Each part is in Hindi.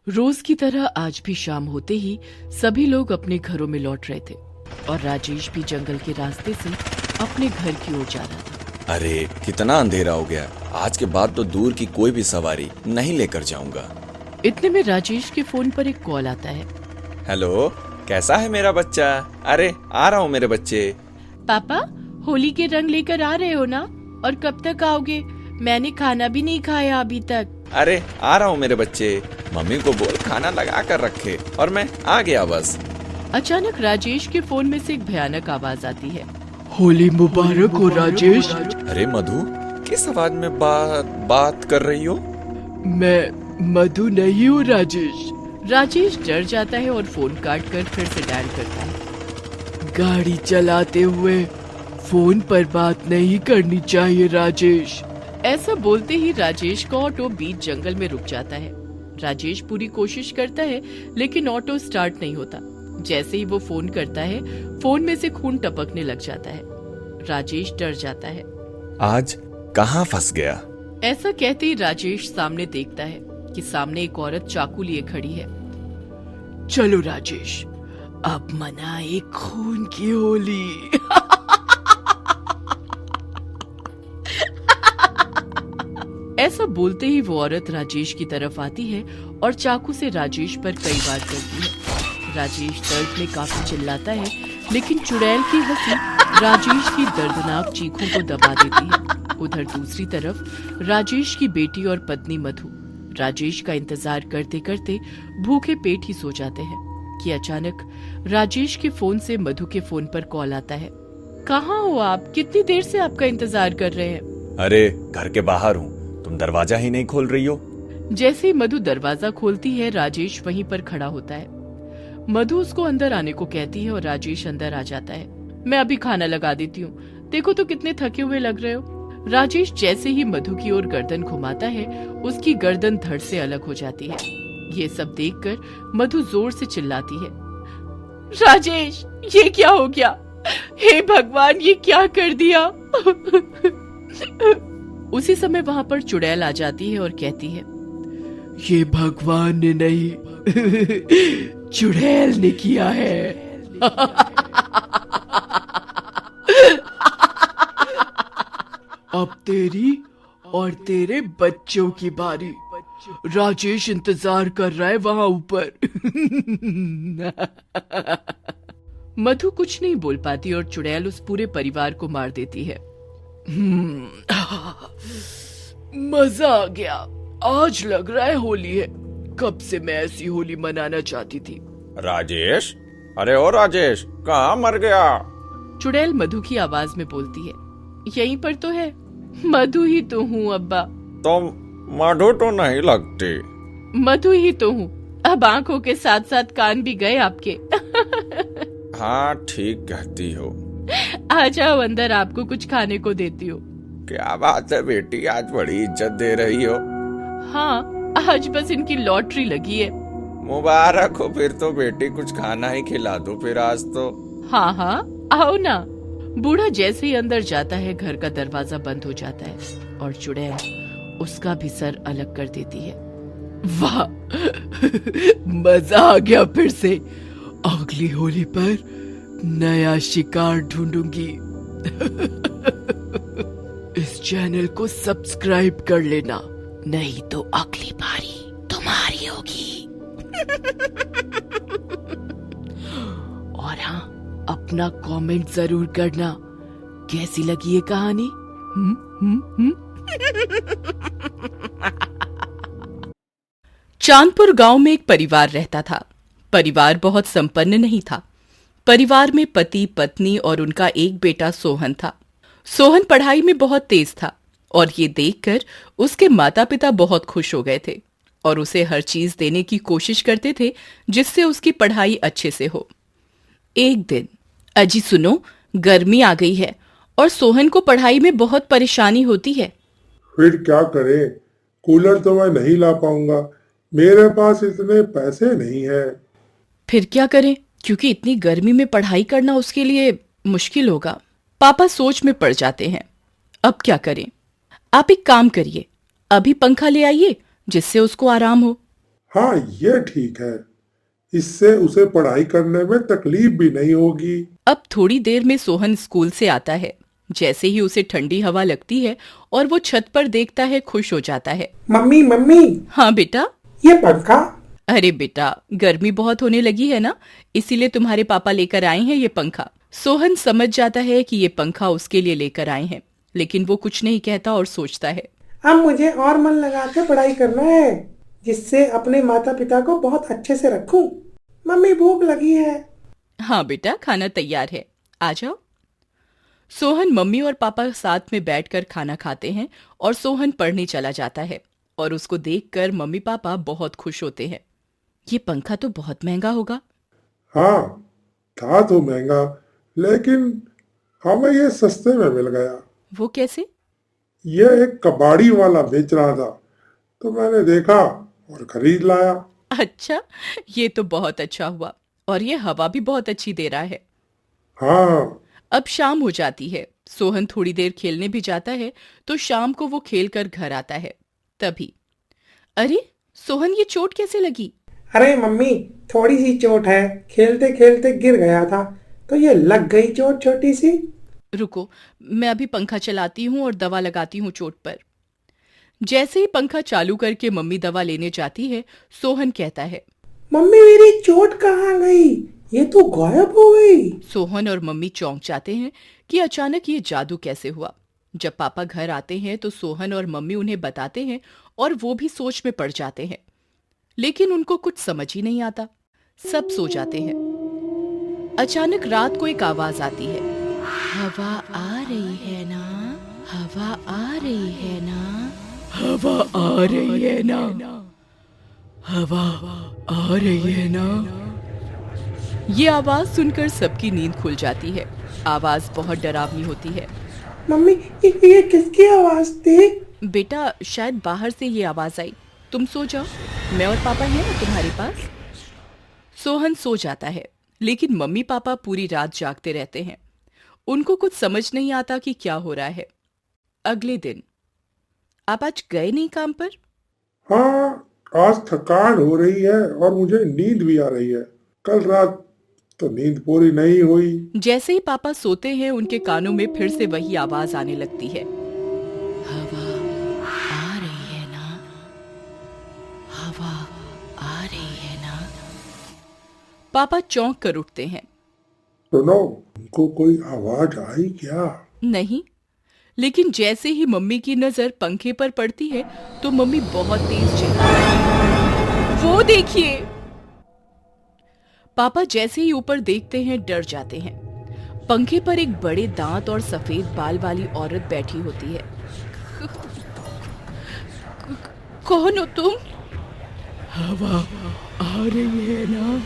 रोज की तरह आज भी शाम होते ही सभी लोग अपने घरों में लौट रहे थे और राजेश भी जंगल के रास्ते से अपने घर की ओर जा रहा था। अरे कितना अंधेरा हो गया। आज के बाद तो दूर की कोई भी सवारी नहीं लेकर जाऊंगा। इतने में राजेश के फोन पर एक कॉल आता है। हेलो, कैसा है मेरा बच्चा? अरे आ रहा हूँ मेरे बच्चे। पापा, होली के रंग लेकर आ रहे हो ना? और कब तक आओगे? मैंने खाना भी नहीं खाया अभी तक। अरे आ रहा हूँ मेरे बच्चे। मम्मी को बोल खाना लगा कर रखे और मैं आ गया बस। अचानक राजेश के फोन में से एक भयानक आवाज आती है। होली मुबारक हो राजेश। अरे मधु, किस आवाज में बात कर रही हो? मैं मधु नहीं हूँ राजेश। राजेश डर जाता है और फोन काट कर फिर से डायल करता है। गाड़ी चलाते हुए फोन पर बात नहीं करनी चाहिए राजेश। ऐसा बोलते ही राजेश का ऑटो बीच जंगल में रुक जाता है। राजेश पूरी कोशिश करता है लेकिन ऑटो स्टार्ट नहीं होता। जैसे ही वो फोन करता है, फोन में से खून टपकने लग जाता है। राजेश डर जाता है। आज कहाँ फंस गया? ऐसा कहते ही राजेश सामने देखता है कि सामने एक औरत चाकू लिए खड़ी है। चलो राजेश, अब मनाए खून की होली। ऐसा बोलते ही वो औरत राजेश की तरफ आती है और चाकू से राजेश पर कई बार करती है। राजेश दर्द में काफी चिल्लाता है लेकिन चुड़ैल की हंसी राजेश की दर्दनाक चीखों को दबा देती है। उधर दूसरी तरफ राजेश की बेटी और पत्नी मधु राजेश का इंतजार करते करते भूखे पेट ही सो जाते हैं कि अचानक राजेश के फोन से मधु के फोन पर कॉल आता है। कहाँ हो आप? कितनी देर से आपका इंतजार कर रहे हैं। अरे घर के बाहर हूँ, तुम दरवाजा ही नहीं खोल रही हो। जैसे ही मधु दरवाजा खोलती है, राजेश वहीं पर खड़ा होता है। मधु उसको अंदर आने को कहती है और राजेश अंदर आ जाता है। मैं अभी खाना लगा देती हूँ, देखो तो कितने थके हुए लग रहे हो। राजेश जैसे ही मधु की ओर गर्दन घुमाता है, उसकी गर्दन धड़ से अलग हो जाती है। ये सब देखकर मधु जोर से चिल्लाती है, राजेश ये क्या हो गया? हे भगवान, ये क्या कर दिया? उसी समय वहाँ पर चुड़ैल आ जाती है और कहती है, ये भगवान ने नहीं, चुड़ैल ने किया है। अब तेरी और तेरे बच्चों की बारी। राजेश इंतजार कर रहा है वहाँ ऊपर। मधु कुछ नहीं बोल पाती और चुड़ैल उस पूरे परिवार को मार देती है। मजा आ गया। आज लग रहा है होली है। कब से मैं ऐसी होली मनाना चाहती थी। राजेश, अरे ओ राजेश, कहाँ मर गया? चुड़ैल मधु की आवाज में बोलती है। यहीं पर तो है, मधु ही तो हूँ अब्बा। तुम मधु तो नहीं लगती। मधु ही तो हूँ। अब आंखों के साथ साथ कान भी गए आपके। हाँ ठीक कहती हो। आ जाओ अंदर, आपको कुछ खाने को देती हूँ। क्या बात है बेटी, आज बड़ी इज्जत दे रही हो। हाँ, आज बस इनकी लॉटरी लगी है। मुबारक हो फिर तो बेटी, कुछ खाना ही खिला दो फिर आज तो। हाँ हाँ, आओ ना। बूढ़ा जैसे ही अंदर जाता है, घर का दरवाजा बंद हो जाता है और चुड़ैल उसका भी सर अलग कर देती है। वाह, मजा आ गया फिर से। अगली होली पर नया शिकार ढूंढूंगी। इस चैनल को सब्सक्राइब कर लेना, नहीं तो अगली बारी तुम्हारी होगी। और हाँ, अपना कमेंट जरूर करना, कैसी लगी ये कहानी। चांदपुर गांव में एक परिवार रहता था। परिवार बहुत संपन्न नहीं था। परिवार में पति, पत्नी और उनका एक बेटा सोहन था। सोहन पढ़ाई में बहुत तेज था और ये देखकर उसके माता पिता बहुत खुश हो गए थे और उसे हर चीज देने की कोशिश करते थे जिससे उसकी पढ़ाई अच्छे से हो। एक दिन, अजी सुनो, गर्मी आ गई है और सोहन को पढ़ाई में बहुत परेशानी होती है। फिर क्या करें? कूलर तो मैं नहीं ला पाऊंगा, मेरे पास इतने पैसे नहीं है। फिर क्या करें, क्योंकि इतनी गर्मी में पढ़ाई करना उसके लिए मुश्किल होगा। पापा सोच में पड़ जाते हैं। अब क्या करें? आप एक काम करिए, अभी पंखा ले आइए जिससे उसको आराम हो। हाँ, ये ठीक है। इससे उसे पढ़ाई करने में तकलीफ भी नहीं होगी। अब थोड़ी देर में सोहन स्कूल से आता है। जैसे ही उसे ठंडी हवा लगती है और वो छत पर देखता है, खुश हो जाता है। मम्मी मम्मी, हाँ बेटा। ये पंखा। अरे बेटा, गर्मी बहुत होने लगी है ना, इसीलिए तुम्हारे पापा लेकर आए हैं ये पंखा। सोहन समझ जाता है कि ये पंखा उसके लिए लेकर आए हैं, लेकिन वो कुछ नहीं कहता और सोचता है, अब मुझे और मन लगा के पढ़ाई करना है, जिससे अपने माता पिता को बहुत अच्छे से रखूं। मम्मी भूख लगी है। हाँ बेटा, खाना तैयार है, आ जाओ। सोहन मम्मी और पापा साथ में बैठकर खाना खाते हैं और सोहन पढ़ने चला जाता है और उसको देखकर मम्मी पापा बहुत खुश होते हैं। ये पंखा तो बहुत महंगा होगा। हाँ, था तो महंगा, लेकिन हमें ये सस्ते में मिल गया। वो कैसे? ये एक कबाड़ी वाला बेच रहा था, तो मैंने देखा और खरीद लाया। अच्छा, ये तो बहुत अच्छा हुआ, और ये हवा भी बहुत अच्छी दे रहा है। हाँ, अब शाम हो जाती है। सोहन थोड़ी देर खेलने भी जाता है, तो शाम को वो खेलकर घर आता है। तभी, अरे सोहन, ये चोट कैसे लगी? अरे मम्मी, थोड़ी सी चोट है, खेलते खेलते गिर गया था तो ये लग गई चोट छोटी सी। रुको, मैं अभी पंखा चलाती हूँ और दवा लगाती हूँ चोट पर। जैसे ही पंखा चालू करके मम्मी दवा लेने जाती है, सोहन कहता है, मम्मी मेरी चोट कहाँ गई? ये तो गायब हो गई। सोहन और मम्मी चौंक जाते हैं कि अचानक ये जादू कैसे हुआ। जब पापा घर आते हैं तो सोहन और मम्मी उन्हें बताते हैं और वो भी सोच में पड़ जाते हैं, लेकिन उनको कुछ समझ ही नहीं आता। सब सो जाते हैं। अचानक रात को एक आवाज आती है, हवा आ रही है ना, हवा आ रही है ना, हवा आ रही है ना, हवा आ रही है ना। ये आवाज सुनकर सबकी नींद खुल जाती है। आवाज बहुत डरावनी होती है। मम्मी, ये किसकी आवाज थी? बेटा, शायद बाहर से ये आवाज आई। तुम सो जाओ, मैं और पापा हैं ना तुम्हारे पास। सोहन सो जाता है, लेकिन मम्मी पापा पूरी रात जागते रहते हैं। उनको कुछ समझ नहीं आता कि क्या हो रहा है। अगले दिन, आप आज गए नहीं काम पर? हाँ, आज थकान हो रही है और मुझे नींद भी आ रही है। कल रात तो नींद पूरी नहीं हुई। जैसे ही पापा सोते हैं, उनके कानों में फिर से वही आवाज आने लगती है, हवा आ रही है ना, हवा आ रही है ना। पापा चौंक कर उठते हैं। सुनो, तुमको कोई आवाज आई क्या? नहीं, लेकिन जैसे ही मम्मी की नजर पंखे पर पड़ती है तो मम्मी बहुत तेज चिल्लाती है, वो देखिए। पापा जैसे ही ऊपर देखते हैं, डर जाते हैं। पंखे पर एक बड़े दांत और सफेद बाल वाली औरत बैठी होती है। कौन हो तुम? हवा आ रही है ना।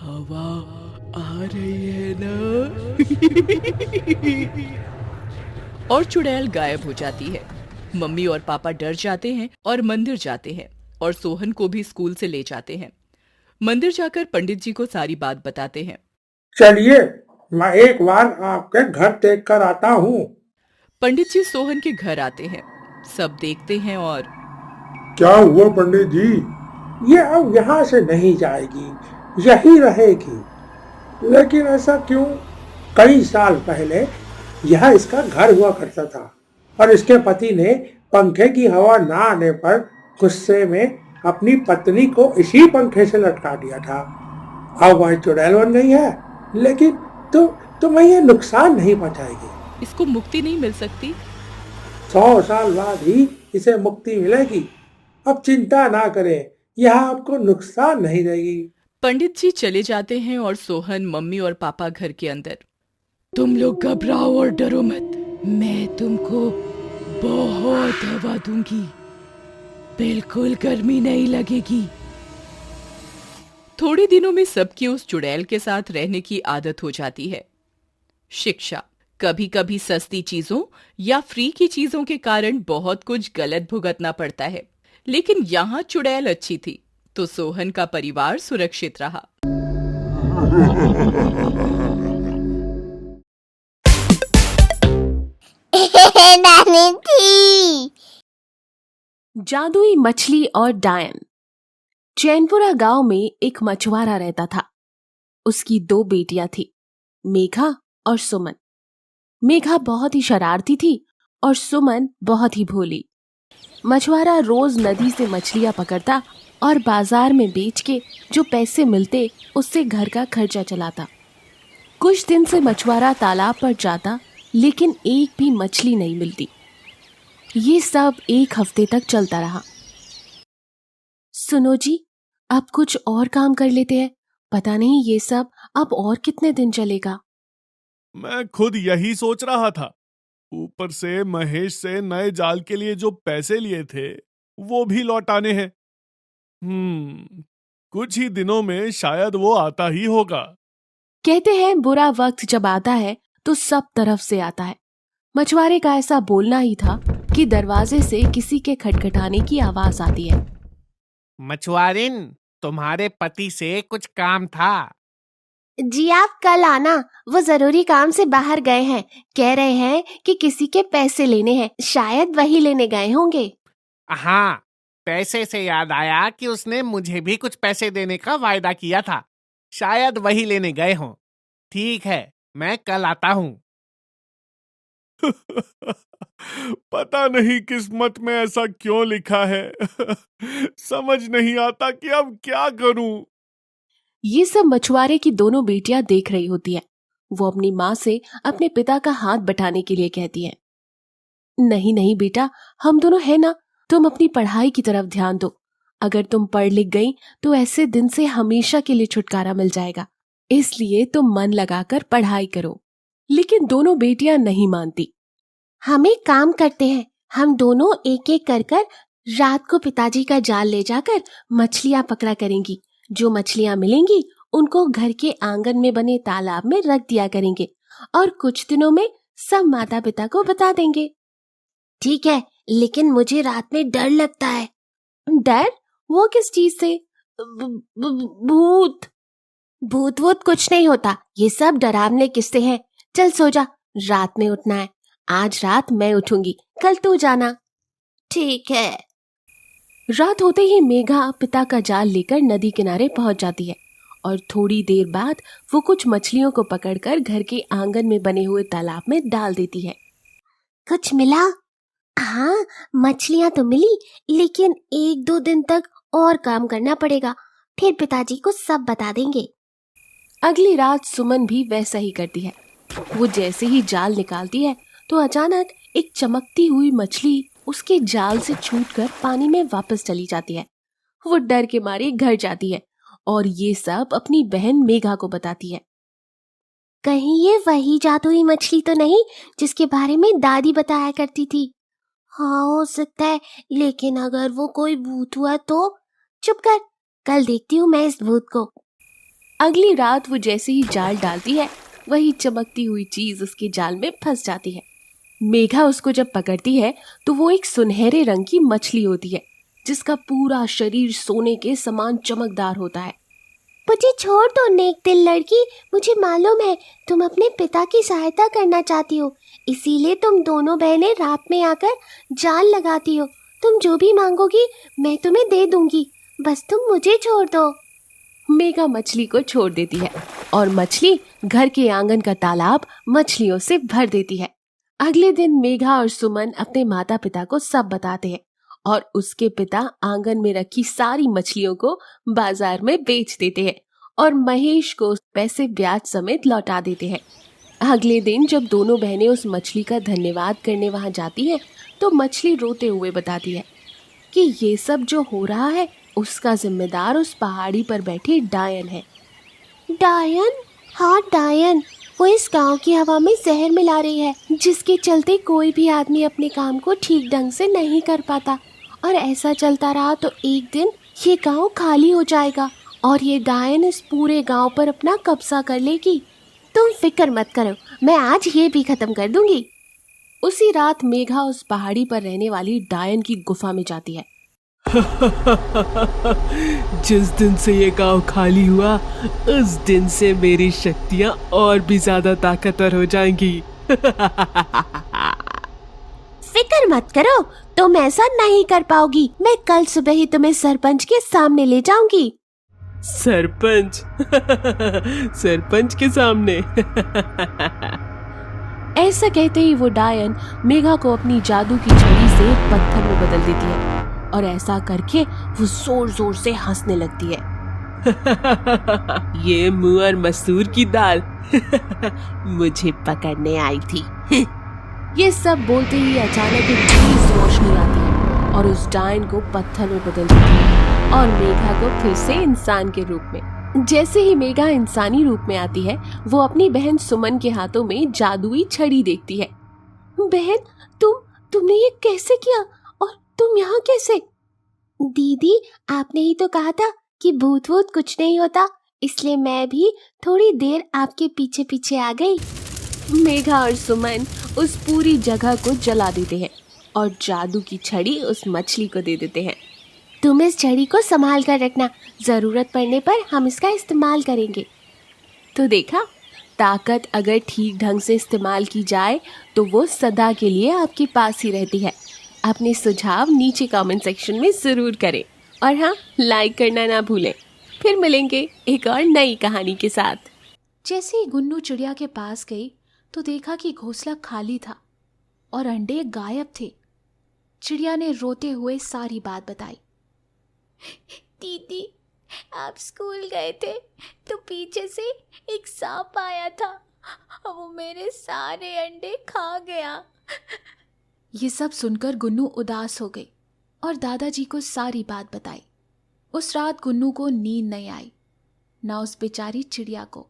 हवा आ रही है ना। और चुड़ैल गायब हो जाती है। मम्मी और पापा डर जाते हैं और मंदिर जाते हैं और सोहन को भी स्कूल से ले जाते हैं। मंदिर जाकर पंडित जी को सारी बात बताते हैं। चलिए, मैं एक बार आपके घर देख कर आता हूँ। पंडित जी सोहन के घर आते हैं। सब देखते हैं और क्या हुआ पंडित जी? ये अब यहाँ से नहीं जाएगी, यही रहेगी। लेकिन ऐसा क्यों? कई साल पहले यह इसका घर हुआ करता था और इसके पति ने पंखे की हवा ना आने पर गुस्से में अपनी पत्नी को इसी पंखे से लटका दिया था। अब वह चुड़ैल बन गई है, लेकिन तुम्हें ये नुकसान नहीं पहुंचाएगी। इसको मुक्ति नहीं मिल सकती? 100 साल बाद ही इसे मुक्ति मिलेगी। अब चिंता ना करें, यह आपको नुकसान नहीं देगी। पंडित जी चले जाते हैं और सोहन, मम्मी और पापा घर के अंदर। तुम लोग घबराओ और डरो मत, मैं तुमको बहुत हवा दूंगी, बिल्कुल गर्मी नहीं लगेगी। थोड़े दिनों में सबकी उस चुड़ैल के साथ रहने की आदत हो जाती है। शिक्षा, कभी कभी सस्ती चीजों या फ्री की चीजों के कारण बहुत कुछ गलत भुगतना पड़ता है, लेकिन यहाँ चुड़ैल अच्छी थी तो सोहन का परिवार सुरक्षित रहा। बनानी थी। जादुई मछली और डायन। चैनपुरा गांव में एक मछुआरा रहता था। उसकी 2 बेटियां थी, मेघा और सुमन। मेघा बहुत ही शरारती थी और सुमन बहुत ही भोली। मछुआरा रोज नदी से मछलियां पकड़ता और बाजार में बेच के जो पैसे मिलते उससे घर का खर्चा चलाता। कुछ दिन से मछुआरा तालाब पर जाता, लेकिन एक भी मछली नहीं मिलती। ये सब 1 हफ्ते तक चलता रहा। सुनो जी, अब कुछ और काम कर लेते हैं, पता नहीं ये सब अब और कितने दिन चलेगा। मैं खुद यही सोच रहा था। ऊपर से महेश से नए जाल के लिए जो पैसे लिए थे वो भी लौटाने हैं। कुछ ही दिनों में शायद वो आता ही होगा। कहते हैं बुरा वक्त जब आता है तो सब तरफ से आता है। मछुआरे का ऐसा बोलना ही था कि दरवाजे से किसी के खटखटाने की आवाज आती है। मछुआरिन, तुम्हारे पति से कुछ काम था। जी आप कल आना, वो जरूरी काम से बाहर गए हैं। कह रहे हैं कि किसी के पैसे लेने हैं, शायद वही लेने गए होंगे। हाँ, पैसे से याद आया कि उसने मुझे भी कुछ पैसे देने का वायदा किया था। शायद वही लेने गए हों। ठीक है, मैं कल आता हूँ। पता नहीं किस्मत में ऐसा क्यों लिखा है। समझ नहीं आता कि अब क्या करूं। ये सब मछुआरे की दोनों बेटियां देख रही होती है। वो अपनी माँ से अपने पिता का हाथ बटाने के लिए कहती है, नहीं नहीं बेटा, हम दोनों है ना, तुम अपनी पढ़ाई की तरफ ध्यान दो। अगर तुम पढ़ लिख गई तो ऐसे दिन से हमेशा के लिए छुटकारा मिल जाएगा, इसलिए तुम मन लगाकर पढ़ाई करो। लेकिन दोनों बेटियां नहीं मानती। हम एक काम करते हैं, हम दोनों एक एक कर रात को पिताजी का जाल ले जाकर मछलियां पकड़ा करेंगी। जो मछलियां मिलेंगी उनको घर के आंगन में बने तालाब में रख दिया करेंगे और कुछ दिनों में सब माता पिता को बता देंगे। ठीक है, लेकिन मुझे रात में डर लगता है। डर? वो किस चीज से? भूत? भूत वूत कुछ नहीं होता, ये सब डरावने किस्से हैं। चल सो जा, रात में उठना है। आज रात मैं उठूंगी, कल तू जाना। ठीक है। रात होते ही मेघा पिता का जाल लेकर नदी किनारे पहुंच जाती है और थोड़ी देर बाद वो कुछ मछलियों को पकड़कर घर के आंगन में बने हुए तालाब में डाल देती है। कुछ मिला? हाँ, मछलियां तो मिली, लेकिन 1-2 दिन तक और काम करना पड़ेगा, फिर पिताजी को सब बता देंगे। अगली रात सुमन भी वैसा ही करती है। वो जैसे ही जाल निकालती है तो अचानक एक चमकती हुई मछली उसके जाल से छूटकर पानी में वापस चली जाती है। वो डर के मारे घर जाती है और ये सब अपनी बहन मेघा को बताती है। कहीं ये वही जादुई मछली तो नहीं जिसके बारे में दादी बताया करती थी? हाँ, हो सकता है, लेकिन अगर वो कोई भूत हुआ तो? चुप कर, कल देखती हूँ मैं इस भूत को। अगली रात वो जैसे ही जाल डालती है, वही चमकती हुई चीज उसके जाल में फंस जाती है। मेघा उसको जब पकड़ती है तो वो एक सुनहरे रंग की मछली होती है, जिसका पूरा शरीर सोने के समान चमकदार होता है। मुझे छोड़ दो नेक दिल लड़की, मुझे मालूम है तुम अपने पिता की सहायता करना चाहती हो, इसीलिए तुम दोनों बहनें रात में आकर जाल लगाती हो। तुम जो भी मांगोगी मैं तुम्हें दे दूंगी, बस तुम मुझे छोड़ दो। मेघा मछली को छोड़ देती है और मछली घर के आंगन का तालाब मछलियों से भर देती है। अगले दिन मेघा और सुमन अपने माता पिता को सब बताते हैं और उसके पिता आंगन में रखी सारी मछलियों को बाजार में बेच देते हैं और महेश को पैसे ब्याज समेत लौटा देते हैं। अगले दिन जब दोनों बहनें उस मछली का धन्यवाद करने वहां जाती हैं तो मछली रोते हुए बताती है कि ये सब जो हो रहा है उसका जिम्मेदार उस पहाड़ी पर बैठी डायन है। डायन? हाँ, डायन। वो इस गांव की हवा में जहर मिला रही है, जिसके चलते कोई भी आदमी अपने काम को ठीक ढंग से नहीं कर पाता, और ऐसा चलता रहा तो एक दिन ये गांव खाली हो जाएगा और ये डायन इस पूरे गांव पर अपना कब्जा कर लेगी। तुम फिक्र मत करो, मैं आज ये भी खत्म कर दूंगी। उसी रात मेघा उस पहाड़ी पर रहने वाली डायन की गुफा में जाती है। जिस दिन से ये गांव खाली हुआ उस दिन से मेरी शक्तियां और भी ज्यादा ताकतवर हो जाएंगी। फिक्र मत करो, तुम ऐसा नहीं कर पाओगी। मैं कल सुबह ही तुम्हें सरपंच के सामने ले जाऊंगी। सरपंच सरपंच के सामने। ऐसा कहते ही वो डायन मेघा को अपनी जादू की छड़ी से पत्थर में बदल देती है और ऐसा करके वो जोर जोर से हंसने लगती है। ये मुँह और मसूर की दाल मुझे पकड़ने आई थी। ये सब बोलते ही अचानक एक तेज रोशनी आती है और उस डायन को पत्थर में बदल देती है और मेघा को फिर से इंसान के रूप में। जैसे ही मेघा इंसानी रूप में आती है, वो अपनी बहन सुमन के हाथों में जादुई छड़ी देखती है। बहन, तुमने ये कैसे किया और तुम यहाँ कैसे? दीदी, आपने ही तो कहा था कि भूत वूत कुछ नहीं होता, इसलिए मैं भी थोड़ी देर आपके पीछे पीछे आ गई। मेघा और सुमन उस पूरी जगह को जला देते हैं और जादू की छड़ी उस मछली को दे देते हैं। तुम इस छड़ी को संभाल कर रखना, जरूरत पड़ने पर हम इसका इस्तेमाल करेंगे। तो देखा, ताकत अगर ठीक ढंग से इस्तेमाल की जाए तो वो सदा के लिए आपके पास ही रहती है। अपने सुझाव नीचे कमेंट सेक्शन में ज़रूर करें और हाँ, लाइक करना ना भूलें। फिर मिलेंगे एक और नई कहानी के साथ। जैसे ही गुन्नू चिड़िया के पास गई तो देखा कि घोंसला खाली था और अंडे गायब थे। चिड़िया ने रोते हुए सारी बात बताई। दीदी, आप स्कूल गए थे तो पीछे से एक सांप आया था, वो मेरे सारे अंडे खा गया। ये सब सुनकर गुन्नू उदास हो गई और दादाजी को सारी बात बताई। उस रात गुन्नू को नींद नहीं आई, ना उस बेचारी चिड़िया को।